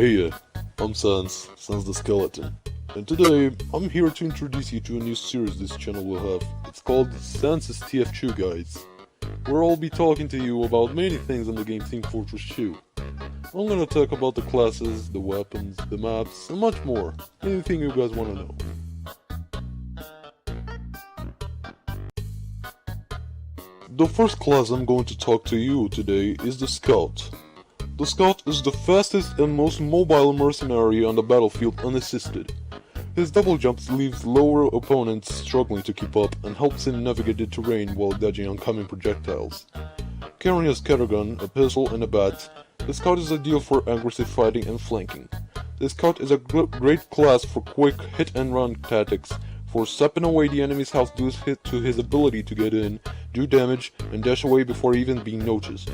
Hey, I'm Sans the Skeleton, and today I'm here to introduce you to a new series this channel will have. It's called Sans's TF2 Guides, where I'll be talking to you about many things in the game Team Fortress 2. I'm gonna talk about the classes, the weapons, the maps, and much more. Anything you guys wanna know. The first class I'm going to talk to you today is the Scout. The Scout is the fastest and most mobile mercenary on the battlefield unassisted. His double jumps leaves lower opponents struggling to keep up and helps him navigate the terrain while dodging oncoming projectiles. Carrying a scattergun, a pistol, and a bat, the Scout is ideal for aggressive fighting and flanking. The Scout is a great class for quick hit-and-run tactics, for sapping away the enemy's health due to his ability to get in, do damage, and dash away before even being noticed.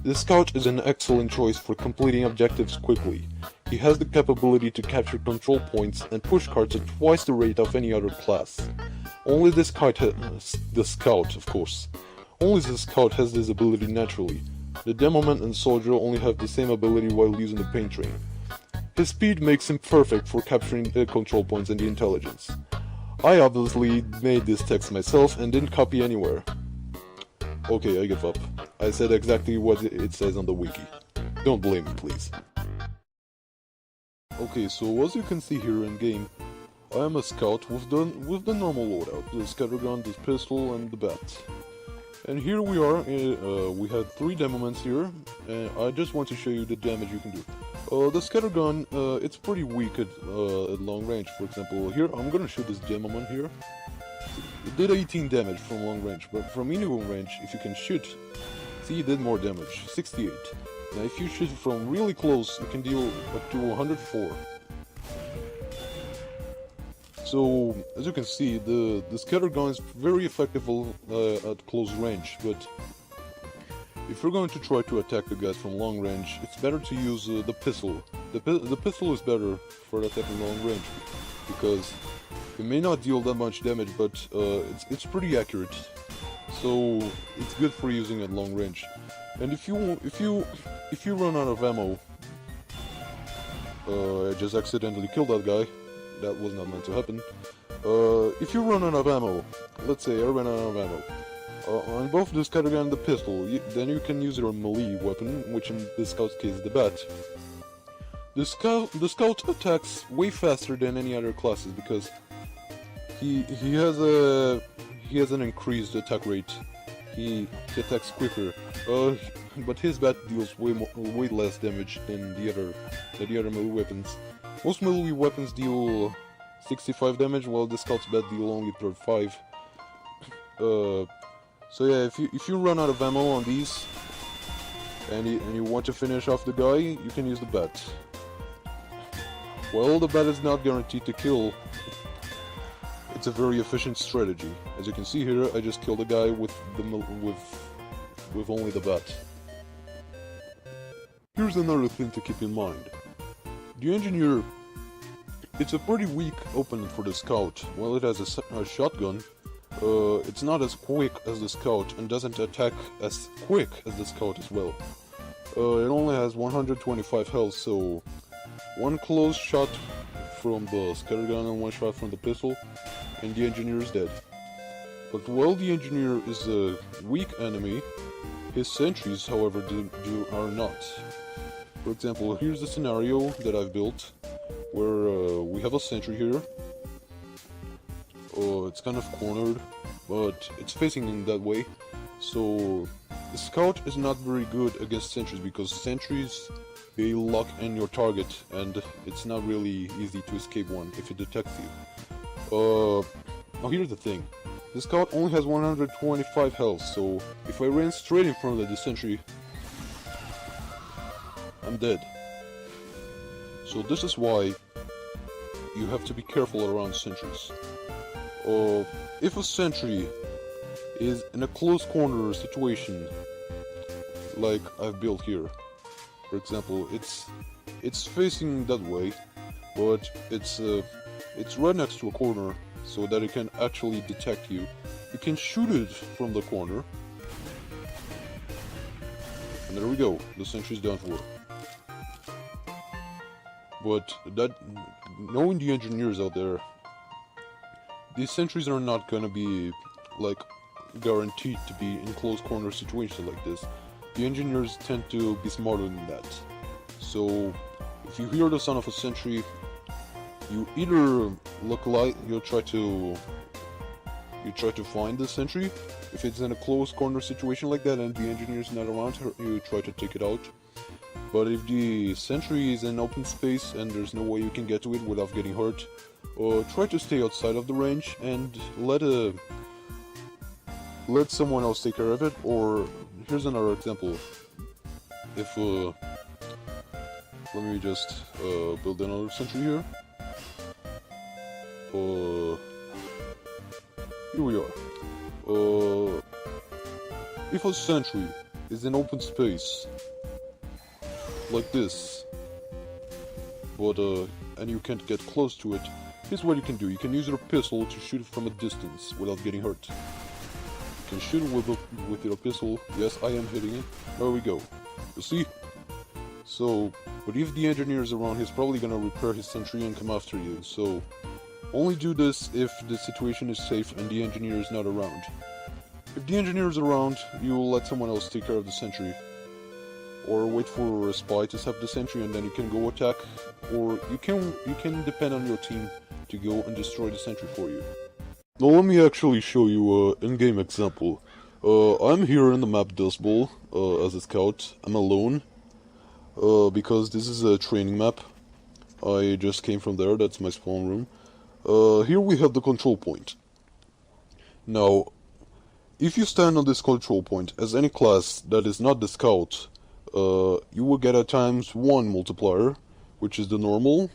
The Scout is an excellent choice for completing objectives quickly. He has the capability to capture control points and push cards at twice the rate of any other class. Only the Scout of course. Only the Scout has this ability naturally. The Demoman and Soldier only have the same ability while using the Paint Train. His speed makes him perfect for capturing the control points and the intelligence. I obviously made this text myself and didn't copy anywhere. Okay, I give up. I said exactly what it says on the wiki. Don't blame me, please. Okay, so as you can see here in game, I am a scout with the normal loadout, the scattergun, the pistol, and the bat. And here we are. We had 3 demoments here, and I just want to show you the damage you can do. The scattergun, it's pretty weak at long range. For example, here I'm gonna shoot this demoman here. It did 18 damage from long range, but from medium range, if you can shoot, see, it did more damage, 68. Now if you shoot from really close, you can deal up to 104. So, as you can see, the scattergun is very effective at close range, but if you're going to try to attack the guys from long range, it's better to use the pistol. The pistol is better for attacking long range, because it may not deal that much damage, but it's pretty accurate. So it's good for using at long range. And if you run out of ammo, I just accidentally killed that guy. That was not meant to happen. If you run out of ammo, let's say I ran out of ammo, on both the scattergun and the pistol, then you can use your melee weapon, which in this Scout's case is the bat. The Scout attacks way faster than any other classes because he has an increased attack rate. He attacks quicker, but his bat deals way less damage than the other melee weapons. Most melee weapons deal 65 damage, while the Scout's bat deal only 35. So yeah, if you run out of ammo on these and you want to finish off the guy, you can use the bat. While the bat is not guaranteed to kill, it's a very efficient strategy. As you can see here, I just killed a guy with only the bat. Here's another thing to keep in mind. The Engineer, it's a pretty weak opponent for the Scout. While it has a shotgun, it's not as quick as the Scout and doesn't attack as quick as the Scout as well. It only has 125 health, so one close shot from the scattergun and one shot from the pistol, and the Engineer is dead. But while the Engineer is a weak enemy, his sentries, however, are not. For example, here's the scenario that I've built, where we have a sentry here. It's kind of cornered, but it's facing in that way. So the Scout is not very good against sentries because sentries, they lock in your target, and it's not really easy to escape one if it detects you. Now here's the thing. The Scout only has 125 health, so if I ran straight in front of the sentry, I'm dead. So this is why you have to be careful around sentries. If a sentry is in a close corner situation, like I've built here, for example, it's facing that way, but it's right next to a corner, so that it can actually detect you. You can shoot it from the corner, and there we go, the sentry's done for. But that, knowing the engineers out there, these sentries are not gonna be, like, guaranteed to be in close corner situations like this. The engineers tend to be smarter than that. So, if you hear the sound of a sentry, you either you try to find the sentry. If it's in a close corner situation like that and the engineer's not around, you try to take it out. But if the sentry is in open space and there's no way you can get to it without getting hurt, try to stay outside of the range and let someone else take care of it. Or here's another example. If let me just build another sentry here. Here we are. If a sentry is in open space like this, but and you can't get close to it, here's what you can do. You can use your pistol to shoot it from a distance without getting hurt. You can shoot it with your pistol. Yes, I am hitting it. There we go. You see? So, but if the engineer is around, he's probably gonna repair his sentry and come after you. So, only do this if the situation is safe and the engineer is not around. If the engineer is around, you will let someone else take care of the sentry. Or wait for a spy to set the sentry and then you can go attack. Or you can depend on your team to go and destroy the sentry for you. Now let me actually show you an in-game example. I'm here in the map Dust Bowl as a scout. I'm alone because this is a training map. I just came from there, that's my spawn room. Here we have the control point. Now, if you stand on this control point as any class that is not the scout, you will get a ×1 multiplier, which is the normal,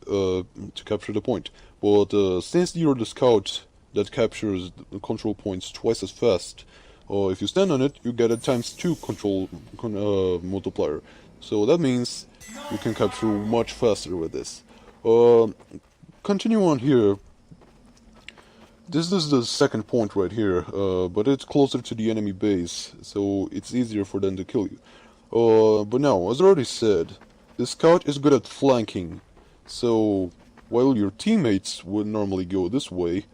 to capture the point. But since you're the scout that captures the control points twice as fast, if you stand on it, you get a ×2 control multiplier. So that means you can capture much faster with this. Continue on here. This is the second point right here, but it's closer to the enemy base, so it's easier for them to kill you. But now, as I already said, the scout is good at flanking, so while your teammates would normally go this way,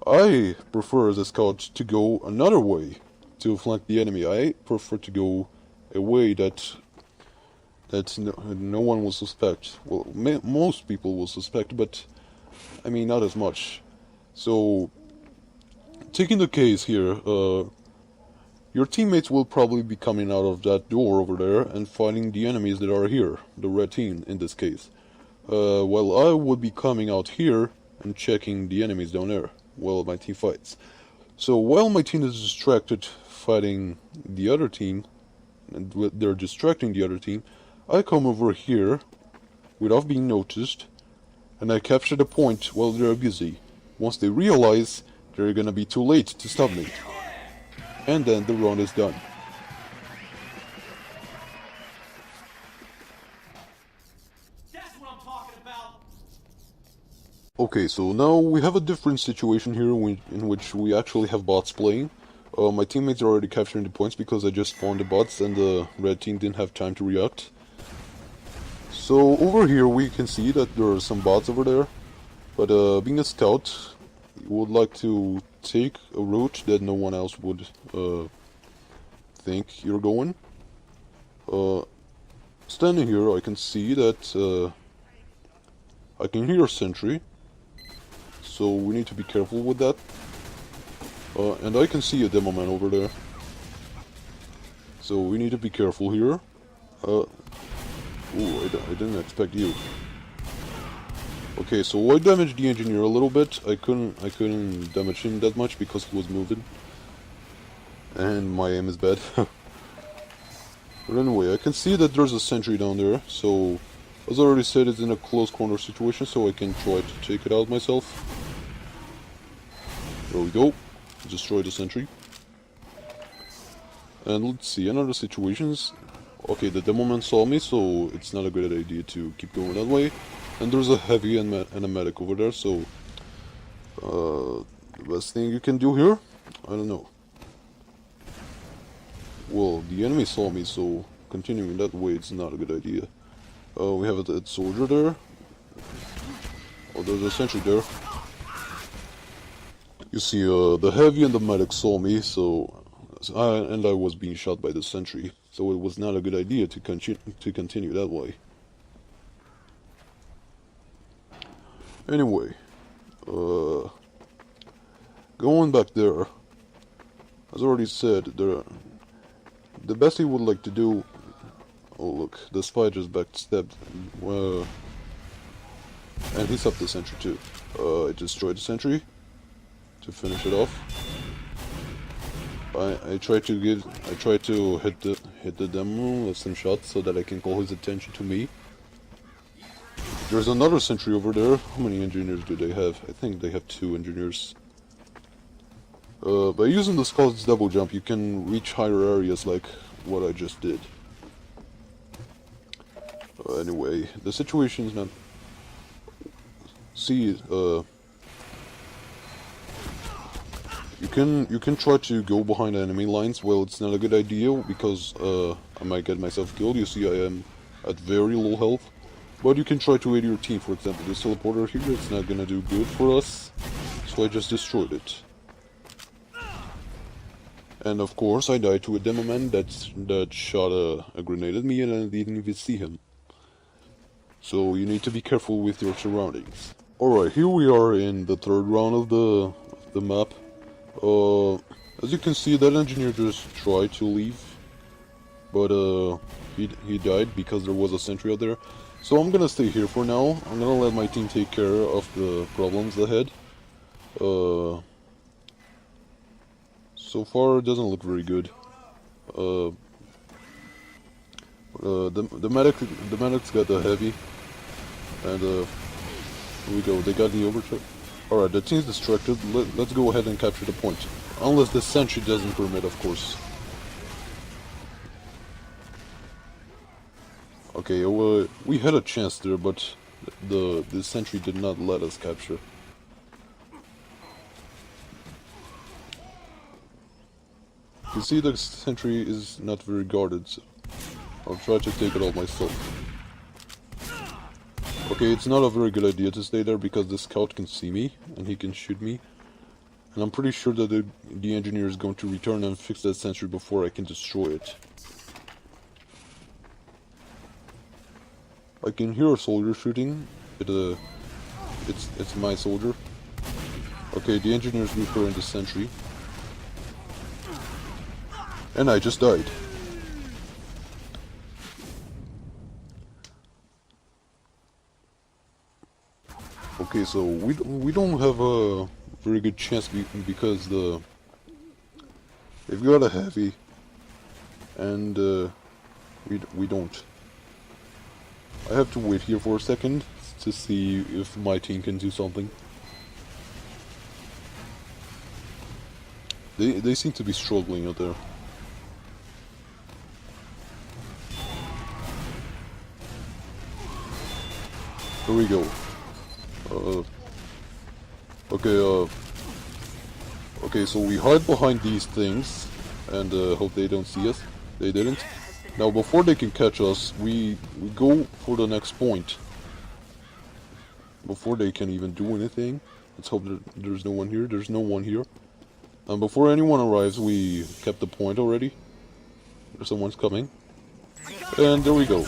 I prefer as a scout to go another way to flank the enemy. I prefer to go a way that no one will suspect. Well, most people will suspect, but I mean not as much. So, taking the case here, your teammates will probably be coming out of that door over there and fighting the enemies that are here, the red team in this case. While I would be coming out here and checking the enemies down there while my team fights. So while my team is distracted fighting the other team, and they're distracting the other team, I come over here without being noticed and I capture the point while they're busy. Once they realize, they're gonna be too late to stop me. And then the round is done. That's what I'm talking about. Okay, so now we have a different situation here in which we actually have bots playing. My teammates are already capturing the points because I just spawned the bots and the red team didn't have time to react. So over here we can see that there are some bots over there. But being a scout, you would like to take a route that no one else would think you're going. Standing here I can see that I can hear a sentry. So we need to be careful with that. And I can see a demo man over there. So we need to be careful here. Ooh, I didn't expect you. Okay, so I damaged the engineer a little bit. I couldn't damage him that much because he was moving. And my aim is bad. But anyway, I can see that there's a sentry down there. So, as I already said, it's in a close corner situation, so I can try to take it out myself. There we go. Destroy the sentry. And let's see, another situations. Okay, the demo man saw me, so it's not a good idea to keep going that way. And there's a heavy and a medic over there, so the best thing you can do here, I don't know. Well, the enemy saw me, so continuing that way it's not a good idea. We have a dead soldier there. Oh, there's a sentry there. You see, the heavy and the medic saw me, and I was being shot by the sentry, so it was not a good idea to continue that way. Anyway, going back there, as I already said, the best he would like to do. Oh look, the spy just backstabbed, and he stopped the sentry too. I destroyed the sentry to finish it off. I tried to hit the demo with some shots so that I can call his attention to me. There's another sentry over there. How many engineers do they have? I think they have 2 engineers. By using the Scout's double jump, you can reach higher areas like what I just did. Anyway, the situation is not... See, you can try to go behind enemy lines. Well, it's not a good idea because I might get myself killed. You see, I am at very low health. But you can try to aid your team. For example, this teleporter here, it's not gonna do good for us, so I just destroyed it. And of course, I died to a demo man that shot a grenade at me, and I didn't even see him. So you need to be careful with your surroundings. Alright, here we are in the 3rd round of the map. As you can see, that engineer just tried to leave, but he died because there was a sentry out there. So I'm gonna stay here for now. I'm gonna let my team take care of the problems ahead. So far it doesn't look very good. The medic's got the heavy, and here we go. They got the overcheck. All right, the team's distracted. Let's go ahead and capture the point, unless the sentry doesn't permit, of course. Okay, well, we had a chance there, but the sentry did not let us capture. You see, the sentry is not very guarded, so I'll try to take it all myself. Okay, it's not a very good idea to stay there because the scout can see me and he can shoot me. And I'm pretty sure that the engineer is going to return and fix that sentry before I can destroy it. I can hear a soldier shooting. It's my soldier. Okay, the engineer is repairing the sentry. And I just died. Okay, so we don't have a very good chance because they've got a heavy, and we don't. I have to wait here for a second to see if my team can do something. They seem to be struggling out there. Here we go. Okay, so we hide behind these things and hope they don't see us. They didn't. Now, before they can catch us, we go for the next point. Before they can even do anything. Let's hope that there's no one here. There's no one here. And before anyone arrives, we kept the point already. Someone's coming. And there we go.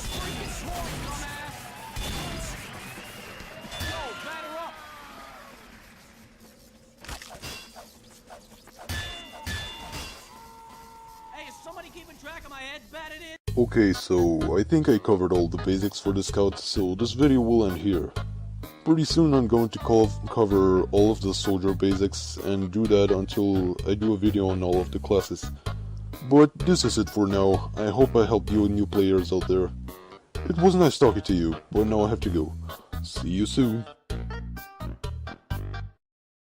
Okay, so I think I covered all the basics for the scout, so this video will end here. Pretty soon I'm going to cover all of the soldier basics and do that until I do a video on all of the classes. But this is it for now. I hope I helped you new players out there. It was nice talking to you, but now I have to go. See you soon.